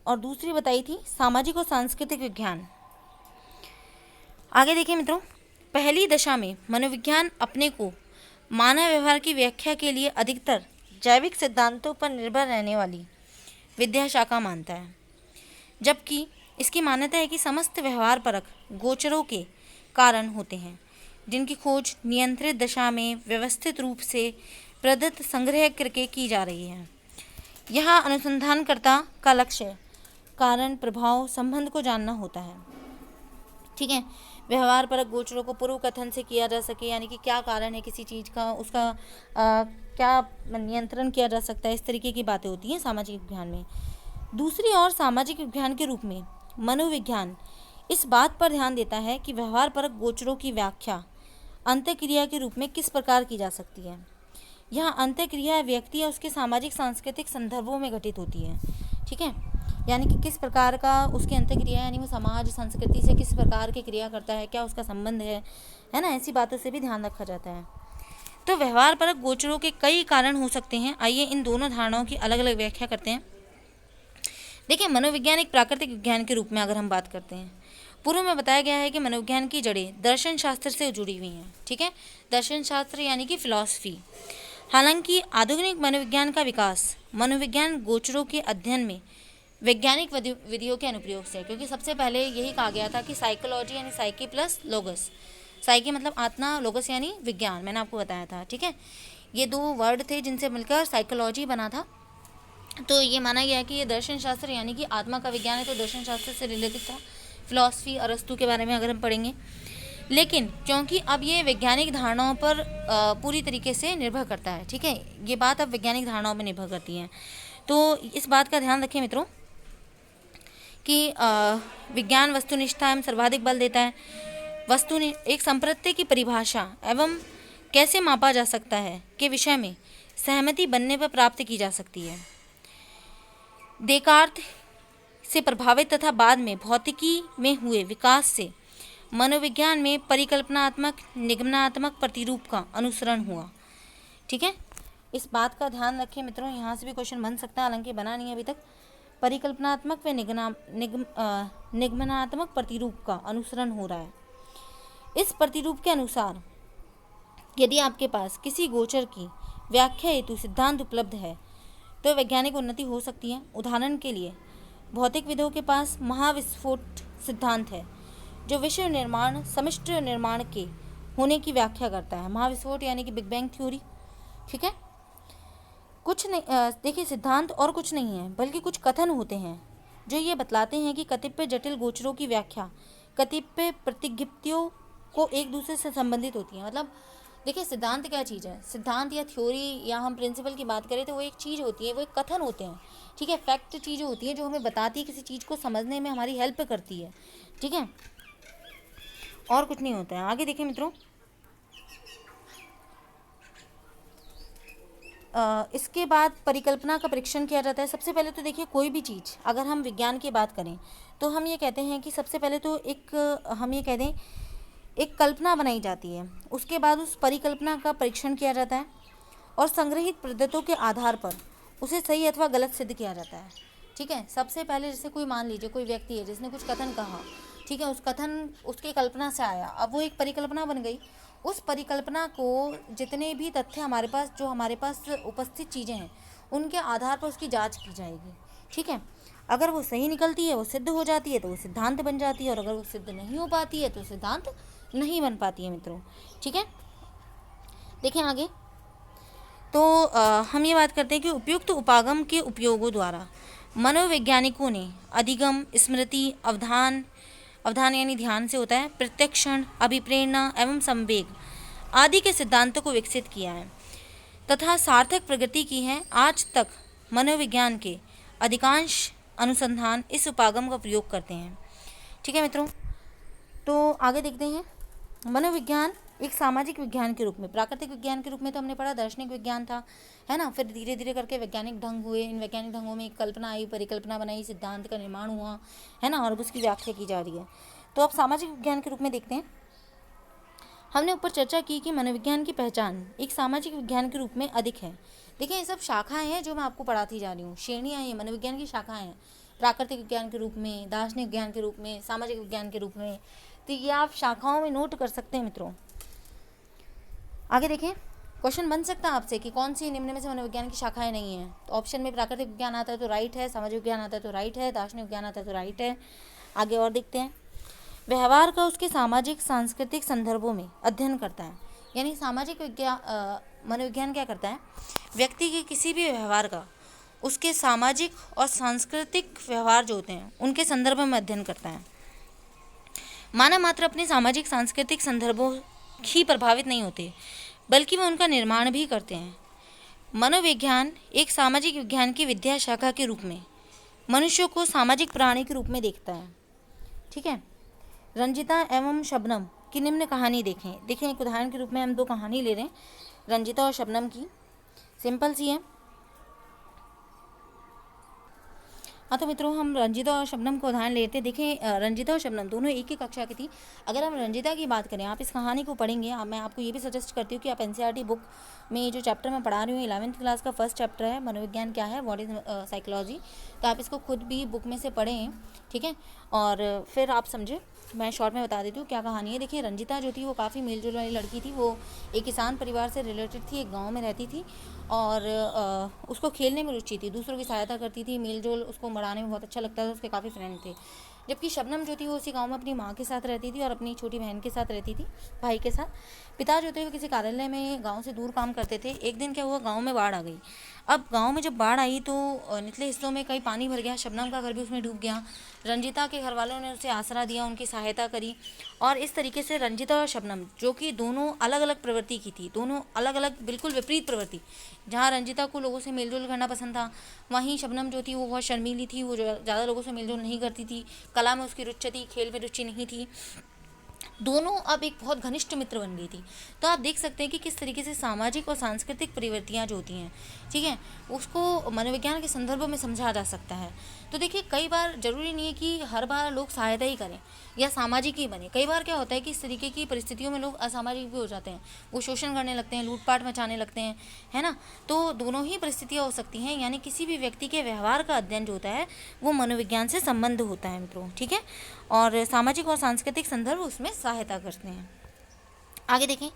और दूसरी बताई थी सामाजिक और सांस्कृतिक विज्ञान। आगे देखिए मित्रों, पहली दशा में मनोविज्ञान अपने को मानव व्यवहार की व्याख्या के लिए अधिकतर जैविक सिद्धांतों पर निर्भर रहने वाली विद्या शाखा मानता है, जबकि इसकी मान्यता है कि समस्त व्यवहार परक गोचरों के कारण होते हैं, जिनकी खोज नियंत्रित दशा में व्यवस्थित रूप से प्रदत्त संग्रह करके की जा रही है। यहाँ अनुसंधानकर्ता का लक्ष्य कारण प्रभाव संबंध को जानना होता है। ठीक है। व्यवहार परक गोचरों को पूर्व कथन से किया जा सके, यानी कि क्या कारण है किसी चीज़ का, उसका क्या नियंत्रण किया जा सकता है, इस तरीके की बातें होती हैं सामाजिक विज्ञान में। दूसरी ओर सामाजिक विज्ञान के रूप में मनोविज्ञान इस बात पर ध्यान देता है कि व्यवहार परक गोचरों की व्याख्या अंतःक्रिया के रूप में किस प्रकार की जा सकती है। यह अंतःक्रिया व्यक्ति या उसके सामाजिक सांस्कृतिक संदर्भों में घटित होती है। ठीक है। यानी कि किस प्रकार का उसकी अंतःक्रिया, यानी वो समाज संस्कृति से किस प्रकार की क्रिया करता है, क्या उसका संबंध है ना, ऐसी बातों से भी ध्यान रखा जाता है। तो व्यवहार परक गोचरों के कई कारण हो सकते हैं। आइए इन दोनों धारणाओं की अलग अलग व्याख्या करते हैं। देखिए, मनोविज्ञान एक प्राकृतिक विज्ञान के रूप में अगर हम बात करते हैं, पूर्व में बताया गया है कि मनोविज्ञान की जड़ें दर्शन शास्त्र से जुड़ी हुई हैं। ठीक है। दर्शन शास्त्र यानी कि फिलॉसफी। हालांकि आधुनिक मनोविज्ञान का विकास मनोविज्ञान गोचरों के अध्ययन में वैज्ञानिक विधियों के अनुप्रयोग से, क्योंकि सबसे पहले यही कहा गया था कि साइकोलॉजी यानी साइकी प्लस लोगस, साइकी मतलब आत्मा, लोगस यानी विज्ञान, मैंने आपको बताया था। ठीक है। ये दो वर्ड थे जिनसे मिलकर साइकोलॉजी बना था। तो ये माना गया कि ये दर्शन शास्त्र यानी कि आत्मा का विज्ञान है, तो दर्शन शास्त्र से रिलेटेड था। फिलॉसफी अरस्तु के बारे में अगर हम पढ़ेंगे, लेकिन क्योंकि अब ये वैज्ञानिक धारणाओं पर पूरी तरीके से निर्भर करता है। ठीक है। ये बात अब वैज्ञानिक धारणाओं पर निर्भर करती है, तो इस बात का ध्यान रखें मित्रों कि विज्ञान वस्तुनिष्ठता एवं सर्वाधिक बल देता है। वस्तु एक संप्रत्य की परिभाषा एवं कैसे मापा जा सकता है के विषय में सहमति बनने पर प्राप्त की जा सकती है। देकार्त से प्रभावित तथा बाद में भौतिकी में हुए विकास से मनोविज्ञान में परिकल्पनात्मक निगमनात्मक प्रतिरूप का अनुसरण हुआ। ठीक है। इस बात का ध्यान रखें मित्रों, यहाँ से भी क्वेश्चन बन सकता है, हालांकि बना नहीं है अभी तक। परिकल्पनात्मक व निगमनात्मक प्रतिरूप का अनुसरण हो रहा है। इस प्रतिरूप के अनुसार यदि आपके पास किसी गोचर की व्याख्या हेतु सिद्धांत उपलब्ध है तो वैज्ञानिक उन्नति हो सकती है। उदाहरण के लिए भौतिकविदों के पास महाविस्फोट सिद्धांत है, जो विश्व निर्माण समष्टि निर्माण के होने की व्याख्या करता है। महाविस्फोट यानी कि बिग बैंग थ्योरी। ठीक है। कुछ नहीं, देखिए सिद्धांत और कुछ नहीं है बल्कि कुछ कथन होते हैं जो ये बतलाते हैं कि कतिपय जटिल गोचरों की व्याख्या कतिपय प्रतिज्ञप्तियों को एक दूसरे से संबंधित होती है। मतलब देखिए सिद्धांत क्या चीज़ है, सिद्धांत या थ्योरी या हम प्रिंसिपल की बात करें तो वो एक चीज़ होती है, वो एक कथन होते हैं, ठीक है। फैक्ट चीज़ें होती हैं जो हमें बताती है, किसी चीज़ को समझने में हमारी हेल्प करती है, ठीक है, और कुछ नहीं होता है। आगे देखें मित्रों, इसके बाद परिकल्पना का परीक्षण किया जाता है। सबसे पहले तो देखिए कोई भी चीज़ अगर हम विज्ञान की बात करें तो हम ये कहते हैं कि सबसे पहले तो एक हम ये कह दें एक कल्पना बनाई जाती है, उसके बाद उस परिकल्पना का परीक्षण किया जाता है और संग्रहित पद्धतों के आधार पर उसे सही अथवा गलत सिद्ध किया जाता है, ठीक है। सबसे पहले जैसे कोई मान लीजिए कोई व्यक्ति है जिसने कुछ कथन कहा, ठीक है, उस कथन उसकी कल्पना से आया, अब वो एक परिकल्पना बन गई। उस परिकल्पना को जितने भी तथ्य हमारे पास जो हमारे पास उपस्थित चीज़ें हैं उनके आधार पर उसकी जांच की जाएगी, ठीक है। अगर वो सही निकलती है, वो सिद्ध हो जाती है तो वो सिद्धांत बन जाती है, और अगर वो सिद्ध नहीं हो पाती है तो सिद्धांत नहीं बन पाती है मित्रों, ठीक है। देखें आगे, तो हम ये बात करते हैं कि उपयुक्त उपागम के उपयोगों द्वारा मनोवैज्ञानिकों ने अधिगम, स्मृति, अवधान अवधान यानी ध्यान से होता है, प्रत्यक्षण, अभिप्रेरणा एवं संवेग आदि के सिद्धांतों को विकसित किया है तथा सार्थक प्रगति की है। आज तक मनोविज्ञान के अधिकांश अनुसंधान इस उपागम का प्रयोग करते हैं, ठीक है मित्रों। तो आगे देखते हैं, मनोविज्ञान एक सामाजिक विज्ञान के रूप में, प्राकृतिक विज्ञान के रूप में तो हमने पढ़ा दार्शनिक विज्ञान था, है ना, फिर धीरे धीरे करके वैज्ञानिक ढंग हुए, इन वैज्ञानिक ढंगों में एक कल्पना आई, परिकल्पना बनाई, सिद्धांत का निर्माण हुआ, है ना, और उसकी व्याख्या की जा रही है। तो अब सामाजिक विज्ञान के रूप में देखते हैं। हमने ऊपर चर्चा की कि मनोविज्ञान की पहचान एक सामाजिक विज्ञान के रूप में अधिक है। देखिए ये सब शाखाएं हैं जो मैं आपको पढ़ाती जा रही हूँ, श्रेणियाँ हैं, मनोविज्ञान की शाखाएं हैं, प्राकृतिक विज्ञान के रूप में, दार्शनिक विज्ञान के रूप में, सामाजिक विज्ञान के रूप में। तो ये आप शाखाओं में नोट कर सकते हैं मित्रों। आगे देखें, क्वेश्चन बन सकता है आपसे कि कौन सी निम्न में से मनोविज्ञान की शाखाएं नहीं है। तो ऑप्शन में प्राकृतिक विज्ञान आता है तो राइट है, सामाजिक विज्ञान आता है तो राइट है, दार्शनिक विज्ञान आता है तो राइट है। आगे और देखते हैं, व्यवहार का उसके सामाजिक सांस्कृतिक संदर्भों में अध्ययन करता है। यानी सामाजिक विज्ञान मनोविज्ञान क्या करता है, व्यक्ति के किसी भी व्यवहार का उसके सामाजिक और सांस्कृतिक व्यवहार जो होते हैं उनके संदर्भ में अध्ययन करता है। मानव मात्र अपने सामाजिक सांस्कृतिक संदर्भों ही प्रभावित नहीं होते बल्कि वे उनका निर्माण भी करते हैं। मनोविज्ञान एक सामाजिक विज्ञान की विद्या शाखा के रूप में मनुष्यों को सामाजिक प्राणी के रूप में देखता है, ठीक है। रंजिता एवं शबनम की निम्न कहानी देखें। देखें एक उदाहरण के रूप में हम दो कहानी ले रहे हैं रंजिता और शबनम की, सिंपल सी है। हाँ तो मित्रों हम रंजिता और शबनम को उदाहरण लेते हैं। देखें रंजिता और शबनम दोनों एक ही कक्षा की थी। अगर हम रंजिता की बात करें, आप इस कहानी को पढ़ेंगे, मैं आपको ये भी सजेस्ट करती हूँ कि आप एनसीईआरटी बुक में जो चैप्टर मैं पढ़ा रही हूँ 11th क्लास का फर्स्ट चैप्टर है मनोविज्ञान क्या है, व्हाट इज़ साइकोलॉजी, तो आप इसको खुद भी बुक में से पढ़ें, ठीक है, और फिर आप समझे। मैं शॉर्ट में बता देती हूँ क्या कहानी है। देखिए रंजिता जो थी वो काफ़ी मेलजोल वाली लड़की थी, वो एक किसान परिवार से रिलेटेड थी, एक गांव में रहती थी और उसको खेलने में रुचि थी, दूसरों की सहायता करती थी, मेलजोल उसको बढ़ाने में बहुत अच्छा लगता था, उसके काफ़ी फ्रेंड थे। जबकि शबनम जो थी वो उसी गांव में अपनी माँ के साथ रहती थी और अपनी छोटी बहन के साथ रहती थी, भाई के साथ। पिता जो थे वो किसी कार्यालय में गांव से दूर काम करते थे। एक दिन क्या हुआ, गांव में बाढ़ आ गई। अब गांव में जब बाढ़ आई तो निचले हिस्सों में कई पानी भर गया, शबनम का घर भी उसमें डूब गया। रंजिता के घर वालों ने उसे आसरा दिया, उनकी सहायता करी और इस तरीके से रंजिता और शबनम जो कि दोनों अलग अलग प्रवृत्ति की थी, दोनों अलग अलग बिल्कुल विपरीत प्रवृत्ति। जहाँ रंजिता को लोगों से मेलजोल करना पसंद था, वहीं शबनम जो थी वो बहुत शर्मीली थी, वो ज़्यादा लोगों से मेलजोल नहीं करती थी, कला में उसकी रुचि थी, खेल में रुचि नहीं थी। दोनों अब एक बहुत घनिष्ठ मित्र बन गई थी। तो आप देख सकते हैं कि किस तरीके से सामाजिक और सांस्कृतिक प्रवृत्तियाँ जो होती हैं, ठीक है, उसको मनोविज्ञान के संदर्भ में समझा जा सकता है। तो देखिए कई बार ज़रूरी नहीं है कि हर बार लोग सहायता ही करें या सामाजिक ही बने। कई बार क्या होता है कि इस तरीके की परिस्थितियों में लोग असामाजिक भी हो जाते हैं, वो शोषण करने लगते हैं, लूटपाट मचाने लगते हैं, है ना। तो दोनों ही परिस्थितियाँ हो सकती हैं, यानी किसी भी व्यक्ति के व्यवहार का अध्ययन जो होता है वो मनोविज्ञान से संबंध होता है मित्रों, ठीक है, और सामाजिक और सांस्कृतिक संदर्भ उसमें सहायता करते हैं। आगे देखें,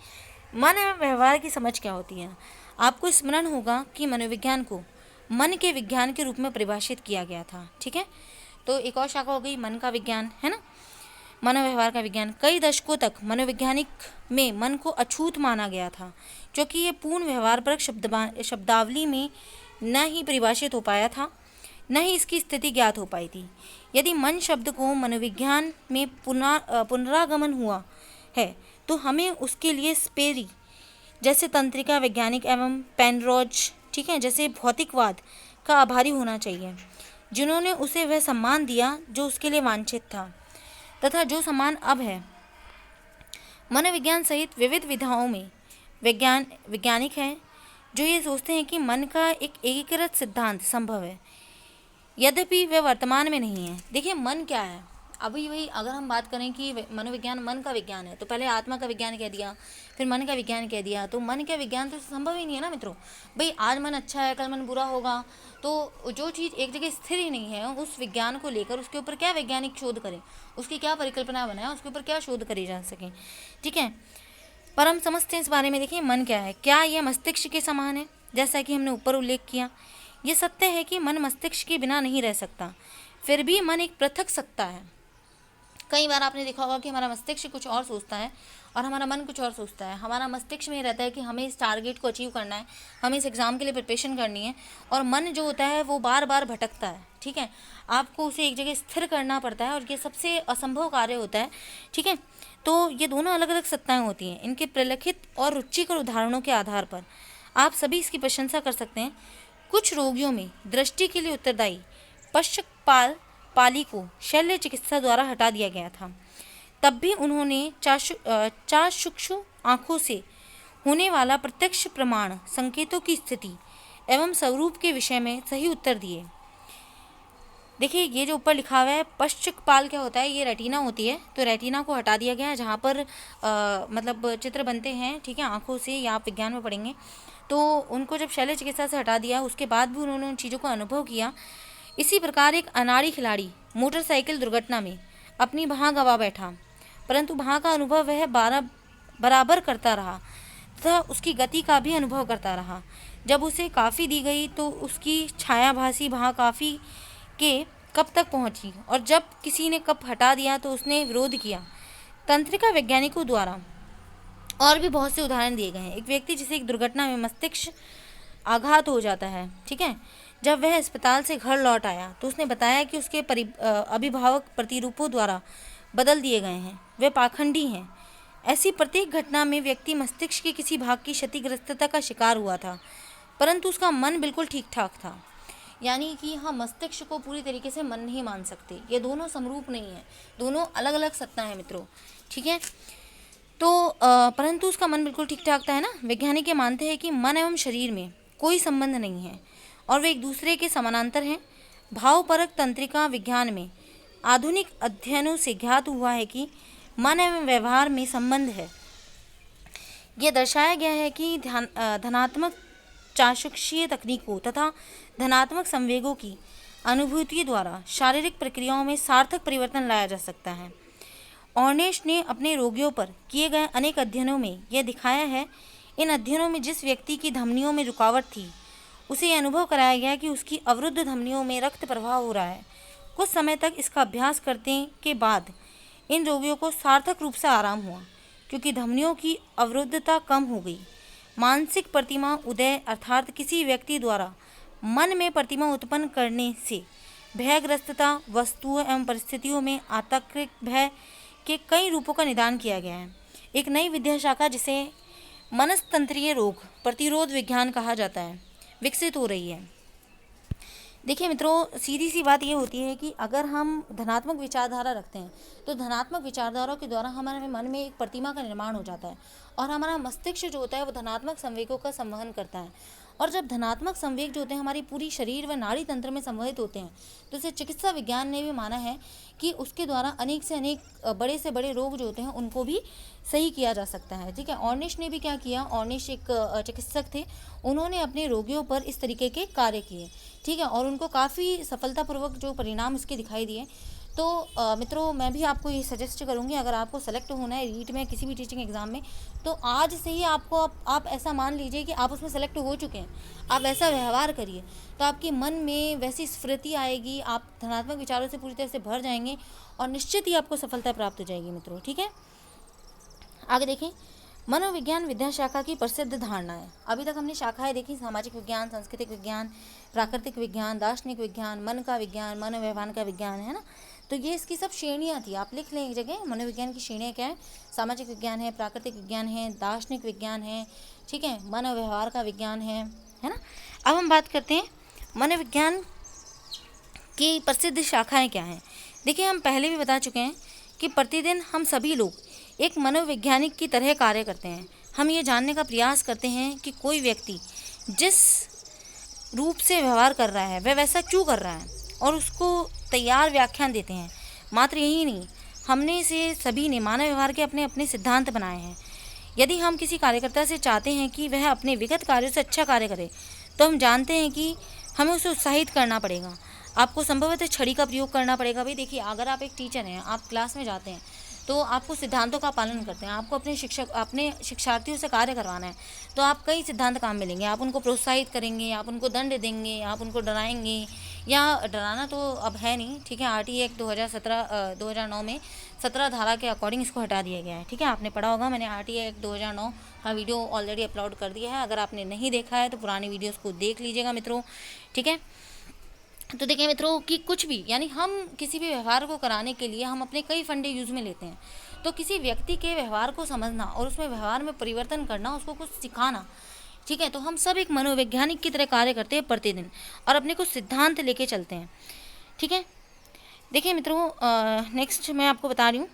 मन एवं व्यवहार की समझ क्या होती है। आपको स्मरण होगा कि मनोविज्ञान को मन के विज्ञान के रूप में परिभाषित किया गया था, ठीक है। तो एक और शाखा हो गई मन का विज्ञान, है ना। मनोव्यवहार का विज्ञान। कई दशकों तक मनोवैज्ञानिक में मन को अछूत माना गया था, क्योंकि ये पूर्ण व्यवहारपरक शब्दावली में न ही परिभाषित हो पाया था, न ही इसकी स्थिति ज्ञात हो पाई थी। यदि मन शब्द को मनोविज्ञान में पुनरागमन हुआ है, तो हमें उसके लिए स्पेरी जैसे तंत्रिका वैज्ञानिक एवं पेनरोज, ठीक है, जैसे भौतिकवाद का आभारी होना चाहिए, जिन्होंने उसे वह सम्मान दिया जो उसके लिए वांछित था तथा जो सम्मान अब है। मनोविज्ञान सहित विविध विधाओं में वैज्ञानिक हैं जो ये सोचते हैं कि मन का एक एकीकृत सिद्धांत संभव है, यद्यपि वह वर्तमान में नहीं है। देखिए मन क्या है, अभी वही अगर हम बात करें कि मनोविज्ञान मन का विज्ञान है, तो पहले आत्मा का विज्ञान कह दिया, फिर मन का विज्ञान कह दिया, तो मन का विज्ञान तो संभव ही नहीं है ना मित्रों। भाई आज मन अच्छा है, कल मन बुरा होगा, तो जो चीज़ एक जगह स्थिर ही नहीं है, उस विज्ञान को लेकर उसके ऊपर क्या वैज्ञानिक शोध करें, उसकी क्या परिकल्पना बनाए, उसके ऊपर क्या शोध करे जा सकें, ठीक है। पर हम समझते हैं इस बारे में। देखिए मन क्या है, क्या यह मस्तिष्क के समान है, जैसा कि हमने ऊपर उल्लेख किया। ये सत्य है कि मन मस्तिष्क के बिना नहीं रह सकता, फिर भी मन एक पृथक सत्ता है। कई बार आपने देखा होगा कि हमारा मस्तिष्क कुछ और सोचता है और हमारा मन कुछ और सोचता है। हमारा मस्तिष्क में रहता है कि हमें इस टारगेट को अचीव करना है, हमें इस एग्ज़ाम के लिए प्रिपरेशन करनी है, और मन जो होता है वो बार बार भटकता है, ठीक है। आपको उसे एक जगह स्थिर करना पड़ता है और ये सबसे असंभव कार्य होता है, ठीक है। तो ये दोनों अलग अलग सत्ताएँ होती हैं। इनके प्रलिखित और रुचिकर उदाहरणों के आधार पर आप सभी इसकी प्रशंसा कर सकते हैं। कुछ रोगियों में दृष्टि के लिए उत्तरदायी पश्चकपाल पाली को शल्य चिकित्सा द्वारा हटा दिया गया था। तब भी उन्होंने चाक्षुषु आँखों से होने वाला प्रत्यक्ष प्रमाण संकेतों की स्थिति एवं स्वरूप के विषय में सही उत्तर दिए। देखिए ये जो ऊपर लिखा हुआ है पश्चकपाल क्या होता है, ये रेटिना होती है, तो रेटिना को हटा दिया गया है जहाँ पर मतलब चित्र बनते हैं, ठीक है, आँखों से, या आप विज्ञान में पढ़ेंगे। तो उनको जब शल्य चिकित्सा से हटा दिया, उसके बाद भी उन्होंने उन चीज़ों को अनुभव किया। इसी प्रकार एक अनाड़ी खिलाड़ी मोटरसाइकिल दुर्घटना में अपनी भौं गंवा बैठा, परंतु भौं का अनुभव वह बराबर करता रहा तथा उसकी गति का भी अनुभव करता रहा। जब उसे काफ़ी दी गई तो उसकी छायाभासी भौं काफ़ी के कब तक पहुंची, और जब किसी ने कप हटा दिया तो उसने विरोध किया। तंत्रिका वैज्ञानिकों द्वारा और भी बहुत से उदाहरण दिए गए हैं। एक व्यक्ति जिसे एक दुर्घटना में मस्तिष्क आघात हो जाता है, ठीक है, जब वह अस्पताल से घर लौट आया तो उसने बताया कि उसके अभिभावक प्रतिरूपों द्वारा बदल दिए गए हैं, वे पाखंडी हैं। ऐसी प्रत्येक घटना में व्यक्ति मस्तिष्क के किसी भाग की क्षतिग्रस्तता का शिकार हुआ था, परंतु उसका मन बिल्कुल ठीक ठाक था। यानी कि हम मस्तिष्क को पूरी तरीके से मन नहीं मान सकते, ये दोनों समरूप नहीं है, दोनों अलग अलग सत्ता है मित्रों, ठीक है। तो परंतु उसका मन बिल्कुल ठीक ठाक था, है ना। वैज्ञानिक ये मानते हैं कि मन एवं शरीर में कोई संबंध नहीं है और वे एक दूसरे के समानांतर हैं। भावपरक तंत्रिका विज्ञान में आधुनिक अध्ययनों से ज्ञात हुआ है कि मन एवं व्यवहार में संबंध है। यह दर्शाया गया है कि धनात्मक चाक्षुषीय तकनीकों तथा धनात्मक संवेगों की अनुभूति द्वारा शारीरिक प्रक्रियाओं में सार्थक परिवर्तन लाया जा सकता है। ऑर्नेश ने अपने रोगियों पर किए गए अनेक अध्ययनों में यह दिखाया है। इन अध्ययनों में जिस व्यक्ति की धमनियों में रुकावट थी, उसे यह अनुभव कराया गया कि उसकी अवरुद्ध धमनियों में रक्त प्रवाह हो रहा है। कुछ समय तक इसका अभ्यास करने के बाद इन रोगियों को सार्थक रूप से आराम हुआ, क्योंकि धमनियों की अवरुद्धता कम हो गई। मानसिक प्रतिमा उदय अर्थात किसी व्यक्ति द्वारा मन में प्रतिमा उत्पन्न करने से भयग्रस्तता, वस्तुओं एवं परिस्थितियों में आतंकित भय के कई रूपों का निदान किया गया है। एक नई विद्या शाखा जिसे मनस्तंत्रीय रोग प्रतिरोध विज्ञान कहा जाता है, विकसित हो रही है। देखिए मित्रों, सीधी सी बात ये होती है कि अगर हम धनात्मक विचारधारा रखते हैं तो धनात्मक विचारधारा के द्वारा हमारे मन में एक प्रतिमा का निर्माण हो जाता है और हमारा मस्तिष्क जो होता है वो धनात्मक संवेगों का संवहन करता है। और जब धनात्मक संवेग जो होते हैं हमारी पूरी शरीर व नाड़ी तंत्र में संवहित होते हैं, तो इसे चिकित्सा विज्ञान ने भी माना है कि उसके द्वारा अनेक से अनेक बड़े से बड़े रोग जो होते हैं उनको भी सही किया जा सकता है, ठीक है। ऑर्निश ने भी क्या किया, ऑर्निश एक चिकित्सक थे, उन्होंने अपने रोगियों पर इस तरीके के कार्य किए, ठीक है, और उनको काफ़ी सफलतापूर्वक जो परिणाम इसके दिखाई दिए। तो मित्रों, मैं भी आपको ये सजेस्ट करूँगी, अगर आपको सेलेक्ट होना है रीट में किसी भी टीचिंग एग्ज़ाम में, तो आज से ही आपको आप ऐसा मान लीजिए कि आप उसमें सेलेक्ट हो चुके हैं, आप ऐसा व्यवहार करिए, तो आपके मन में वैसी स्फूर्ति आएगी, आप धनात्मक विचारों से पूरी तरह से भर जाएंगे और निश्चित ही आपको सफलता प्राप्त हो जाएगी मित्रों। ठीक है, आगे देखें, मनोविज्ञान विद्या शाखा की प्रसिद्ध धारणाएं। अभी तक हमने शाखाएं देखी, सामाजिक विज्ञान, सांस्कृतिक विज्ञान, प्राकृतिक विज्ञान, दार्शनिक विज्ञान, मन का विज्ञान, मनोव्यवहार का विज्ञान, है ना। तो ये इसकी सब श्रेणियां थी, आप लिख लें एक जगह। मनोविज्ञान की श्रेणियां क्या है? सामाजिक विज्ञान है, प्राकृतिक विज्ञान है, दार्शनिक विज्ञान है, ठीक है, मनोव्यवहार का विज्ञान है ना। अब हम बात करते हैं मनोविज्ञान की प्रसिद्ध शाखाएं क्या हैं। देखिए, हम पहले भी बता चुके हैं कि प्रतिदिन हम सभी लोग एक मनोवैज्ञानिक की तरह कार्य करते हैं। हम ये जानने का प्रयास करते हैं कि कोई व्यक्ति जिस रूप से व्यवहार कर रहा है वह वैसा क्यों कर रहा है, और उसको तैयार व्याख्यान देते हैं। मात्र यही नहीं, हमने से सभी ने मानव व्यवहार के अपने अपने सिद्धांत बनाए हैं। यदि हम किसी कार्यकर्ता से चाहते हैं कि वह अपने विगत कार्यों से अच्छा कार्य करे, तो हम जानते हैं कि हमें उसे उत्साहित करना पड़ेगा। आपको संभवतः छड़ी का प्रयोग करना पड़ेगा। भाई देखिए, अगर आप एक टीचर हैं, आप क्लास में जाते हैं, तो आपको सिद्धांतों का पालन करते हैं, आपको अपने शिक्षार्थियों से कार्य करवाना है, तो आप कई सिद्धांत काम मिलेंगे। आप उनको प्रोत्साहित करेंगे, आप उनको दंड देंगे, आप उनको डराएंगे, या डराना तो अब है नहीं, ठीक है। RT एक्ट 2009 में 17 धारा के अकॉर्डिंग इसको हटा दिया गया है, ठीक है। आपने पढ़ा होगा, मैंने RT एक्ट 2009 का वीडियो ऑलरेडी अपलोड कर दिया है। अगर आपने नहीं देखा है तो पुरानी वीडियोज़ को देख लीजिएगा मित्रों, ठीक है। तो देखिए मित्रों कि कुछ भी, यानी हम किसी भी व्यवहार को कराने के लिए हम अपने कई फंडे यूज़ में लेते हैं। तो किसी व्यक्ति के व्यवहार को समझना और उसमें व्यवहार में परिवर्तन करना, उसको कुछ सिखाना, ठीक है। तो हम सब एक मनोवैज्ञानिक की तरह कार्य करते हैं प्रतिदिन, और अपने कुछ सिद्धांत लेके चलते हैं, ठीक है। देखिए मित्रों, नेक्स्ट मैं आपको बता रही हूँ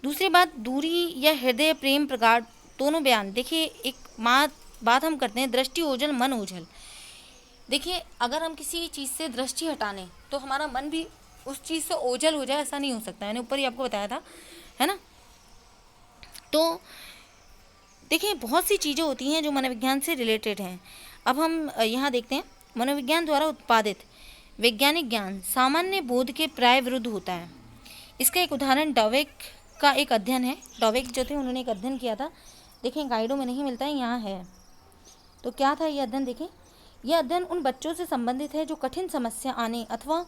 दूसरी बात, दूरी या हृदय प्रेम प्रगाढ़ दोनों बयान। देखिए, एक बात हम करते हैं, दृष्टि ओझल मन ओझल। देखिए, अगर हम किसी चीज़ से दृष्टि हटाने तो हमारा मन भी उस चीज़ से ओझल हो जाए, ऐसा नहीं हो सकता। मैंने ऊपर ही आपको बताया था, है ना। तो देखिए, बहुत सी चीज़ें होती हैं जो मनोविज्ञान से रिलेटेड हैं। अब हम यहाँ देखते हैं, मनोविज्ञान द्वारा उत्पादित वैज्ञानिक ज्ञान सामान्य बोध के प्राय विरुद्ध होता है। इसका एक उदाहरण डवेक का एक अध्ययन है। डवेक जो थे, उन्होंने एक अध्ययन किया था। देखें, गाइडों में नहीं मिलता है, यहाँ है। तो क्या था ये अध्ययन? देखें, यह अध्ययन उन बच्चों से संबंधित है जो कठिन समस्या आने अथवा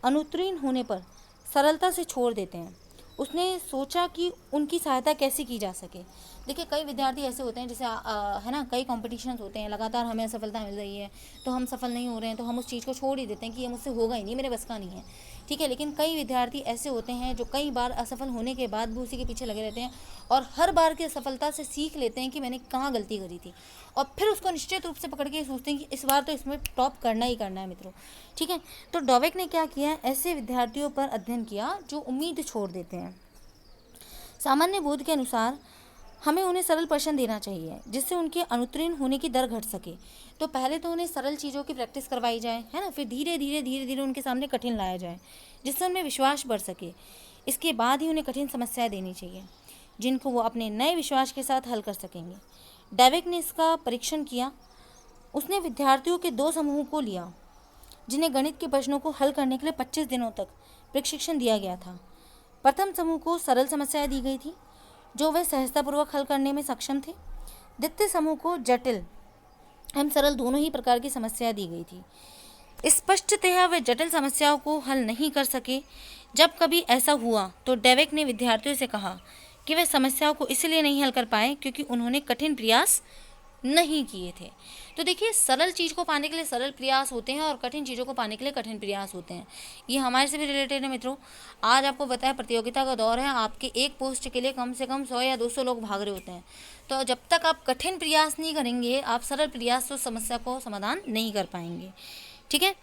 अनुत्तीर्ण होने पर सरलता से छोड़ देते हैं। उसने सोचा कि उनकी सहायता कैसे की जा सके। देखिए, कई विद्यार्थी ऐसे होते हैं, जैसे है ना, कई कॉम्पिटिशन्स होते हैं, लगातार हमें असफलता मिल रही है, तो हम सफल नहीं हो रहे हैं, तो हम उस चीज़ को छोड़ ही देते हैं कि ये मुझसे होगा ही नहीं, मेरे बस का नहीं है, ठीक है। लेकिन कई विद्यार्थी ऐसे होते हैं जो कई बार असफल होने के बाद भी उसी के पीछे लगे रहते हैं, और हर बार की असफलता से सीख लेते हैं कि मैंने कहाँ गलती करी थी, और फिर उसको निश्चित रूप से पकड़ के सोचते हैं कि इस बार तो इसमें टॉप करना ही करना है मित्रों, ठीक है। तो डवेक ने क्या किया, ऐसे विद्यार्थियों पर अध्ययन किया जो उम्मीद छोड़ देते हैं। सामान्य बोध के अनुसार हमें उन्हें सरल प्रश्न देना चाहिए जिससे उनके अनुत्तीर्ण होने की दर घट सके। तो पहले तो उन्हें सरल चीज़ों की प्रैक्टिस करवाई जाए, है ना, फिर धीरे धीरे उनके सामने कठिन लाया जाए जिससे उनमें विश्वास बढ़ सके। इसके बाद ही उन्हें कठिन समस्याएं देनी चाहिए जिनको वो अपने नए विश्वास के साथ हल कर सकेंगे। डवेक ने इसका परीक्षण किया। उसने विद्यार्थियों के 2 समूहों को लिया जिन्हें गणित के प्रश्नों को हल करने के लिए 25 दिनों तक प्रशिक्षण दिया गया था। प्रथम समूह को सरल समस्याएं दी गई थी जो वे सहजतापूर्वक हल करने में सक्षम थे। द्वितीय समूह को जटिल एवं सरल दोनों ही प्रकार की समस्याएं दी गई थी। स्पष्टतः वे जटिल समस्याओं को हल नहीं कर सके। जब कभी ऐसा हुआ तो डवेक ने विद्यार्थियों से कहा कि वे समस्याओं को इसलिए नहीं हल कर पाए क्योंकि उन्होंने कठिन प्रयास नहीं किए थे। तो देखिए, सरल चीज़ को पाने के लिए सरल प्रयास होते हैं और कठिन चीज़ों को पाने के लिए कठिन प्रयास होते हैं। ये हमारे से भी रिलेटेड है मित्रों। आज आपको बताया, प्रतियोगिता का दौर है, आपके एक पोस्ट के लिए कम से कम 100 या 200 लोग भाग रहे होते हैं। तो जब तक आप कठिन प्रयास नहीं करेंगे, आप सरल प्रयास से समस्या को समाधान नहीं कर पाएंगे, ठीक है।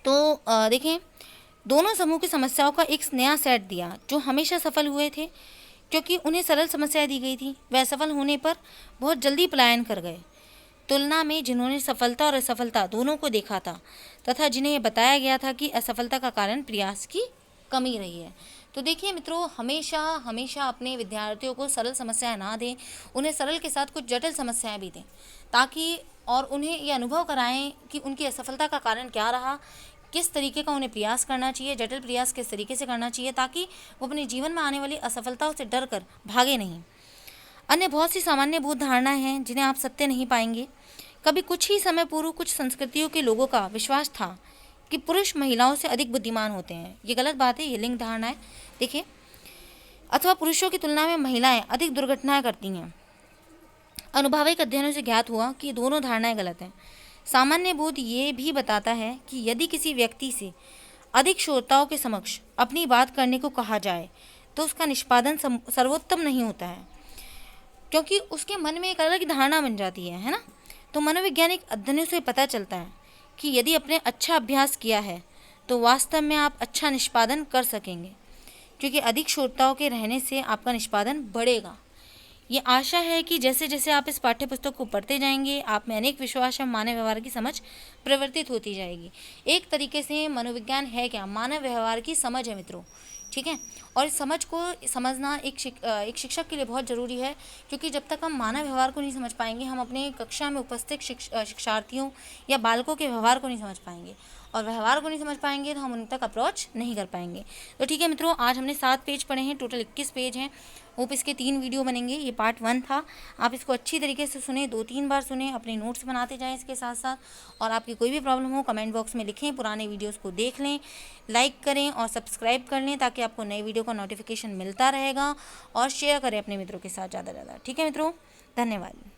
तो देखें, दोनों समूह की समस्याओं का एक नया सेट दिया। जो हमेशा सफल हुए थे क्योंकि उन्हें सरल समस्याएं दी गई थी, वह असफल होने पर बहुत जल्दी पलायन कर गए, तुलना में जिन्होंने सफलता और असफलता दोनों को देखा था तथा जिन्हें यह बताया गया था कि असफलता का कारण प्रयास की कमी रही है। तो देखिए मित्रों, हमेशा अपने विद्यार्थियों को सरल समस्याएं ना दें, उन्हें सरल के साथ कुछ जटिल समस्याएं भी दें, ताकि और उन्हें ये अनुभव कराएं कि उनकी असफलता का कारण क्या रहा, किस तरीके का उन्हें प्रयास करना चाहिए, जटिल प्रयास किस तरीके से करना चाहिए, ताकि वो अपने जीवन में आने वाली असफलताओं से डर कर भागे नहीं। अन्य बहुत सी सामान्य भूत धारणाएं हैं जिन्हें आप सत्य नहीं पाएंगे। कभी कुछ ही समय पूर्व कुछ संस्कृतियों के लोगों का विश्वास था कि पुरुष महिलाओं से अधिक बुद्धिमान होते हैं। ये गलत बात है, ये लिंग धारणा है। देखिए, अथवा पुरुषों की तुलना में महिलाएं अधिक दुर्घटनाएं करती हैं। अनुभवैक अध्ययनों से ज्ञात हुआ कि ये दोनों धारणाएं गलत हैं। सामान्य बोध ये भी बताता है कि यदि किसी व्यक्ति से अधिक श्रोताओं के समक्ष अपनी बात करने को कहा जाए तो उसका निष्पादन सर्वोत्तम नहीं होता है, क्योंकि उसके मन में एक अलग धारणा बन जाती है ना। तो मनोवैज्ञानिक अध्ययनों से पता चलता है कि यदि आपने अच्छा अभ्यास किया है तो वास्तव में आप अच्छा निष्पादन कर सकेंगे, क्योंकि अधिक श्रोताओं के रहने से आपका निष्पादन बढ़ेगा। ये आशा है कि जैसे जैसे आप इस पाठ्य पुस्तक को पढ़ते जाएंगे, आप में अनेक विश्वास एवं मानव व्यवहार की समझ प्रवर्तित होती जाएगी। एक तरीके से मनोविज्ञान है क्या? मानव व्यवहार की समझ है मित्रों, ठीक है। और इस समझ को समझना एक शिक्षक के लिए बहुत ज़रूरी है, क्योंकि जब तक हम मानव व्यवहार को नहीं समझ पाएंगे, हम अपने कक्षा में उपस्थित शिक्षार्थियों या बालकों के व्यवहार को नहीं समझ पाएंगे, और व्यवहार को नहीं समझ पाएंगे तो हम उन तक अप्रोच नहीं कर पाएंगे। तो ठीक है मित्रों, आज हमने 7 पेज पढ़े हैं, टोटल 21 पेज हैं। होप इसके 3 वीडियो बनेंगे। ये पार्ट 1 था। आप इसको अच्छी तरीके से सुने, 2-3 बार सुने, अपने नोट्स बनाते जाएं इसके साथ साथ। और आपकी कोई भी प्रॉब्लम हो कमेंट बॉक्स में लिखें, पुराने वीडियोस को देख लें, लाइक करें और सब्सक्राइब कर लें, ताकि आपको नए वीडियो का नोटिफिकेशन मिलता रहेगा। और शेयर करें अपने मित्रों के साथ ज़्यादा से ज़्यादा। ठीक है मित्रों, धन्यवाद।